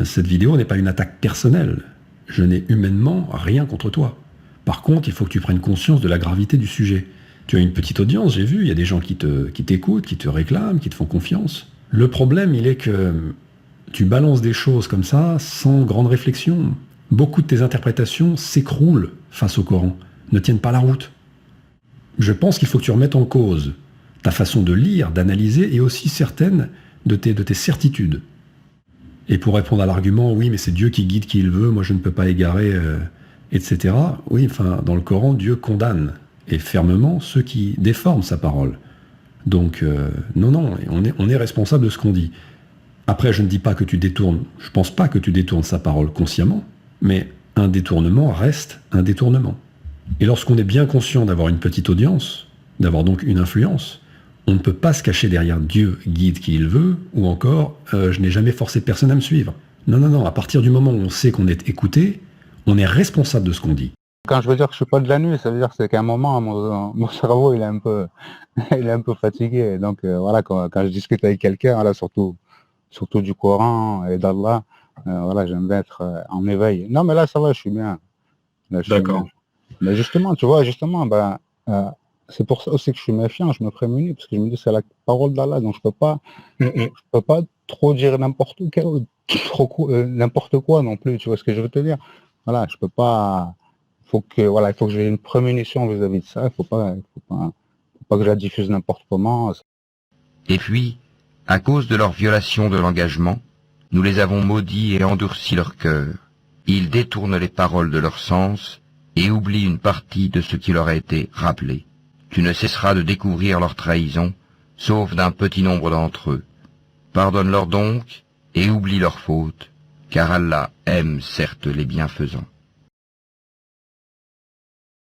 Cette vidéo n'est pas une attaque personnelle. Je n'ai humainement rien contre toi. Par contre, il faut que tu prennes conscience de la gravité du sujet. Tu as une petite audience, j'ai vu, il y a des gens qui t'écoutent, qui te réclament, qui te font confiance. Le problème, il est que tu balances des choses comme ça sans grande réflexion. Beaucoup de tes interprétations s'écroulent face au Coran, ne tiennent pas la route. Je pense qu'il faut que tu remettes en cause ta façon de lire, d'analyser et aussi certaines de tes certitudes. Et pour répondre à l'argument, oui, mais c'est Dieu qui guide qui il veut, moi je ne peux pas égarer, etc. Oui, enfin, dans le Coran, Dieu condamne, et fermement, ceux qui déforment sa parole. Donc, non, on est responsable de ce qu'on dit. Après, je ne dis pas que tu détournes, je pense pas que tu détournes sa parole consciemment, mais un détournement reste un détournement. Et lorsqu'on est bien conscient d'avoir une petite audience, d'avoir donc une influence, on ne peut pas se cacher derrière Dieu guide qui il veut, ou encore je n'ai jamais forcé personne à me suivre. Non, à partir du moment où on sait qu'on est écouté, on est responsable de ce qu'on dit. Quand je veux dire que je suis pas de la nuit, ça veut dire que c'est qu'à un moment, mon cerveau il est un peu, il est un peu fatigué. Donc voilà, quand je discute avec quelqu'un, voilà, surtout du Coran et d'Allah, voilà, j'aime bien être en éveil. Non, mais là ça va, je suis bien. Là, je suis bien. D'accord. Mais justement, tu vois, ben, c'est pour ça aussi que je suis méfiant, je me prémunis, parce que je me dis c'est la parole d'Allah, donc je peux pas trop dire n'importe quoi non plus, tu vois ce que je veux te dire. Voilà, je peux pas. Il faut que j'ai une prémunition vis-à-vis de ça. Faut pas que je la diffuse n'importe comment. Et puis, à cause de leur violation de l'engagement, nous les avons maudits et endurci leur cœur. Ils détournent les paroles de leur sens et oublient une partie de ce qui leur a été rappelé. Tu ne cesseras de découvrir leur trahison, sauf d'un petit nombre d'entre eux. Pardonne-leur donc et oublie leurs fautes, car Allah aime certes les bienfaisants.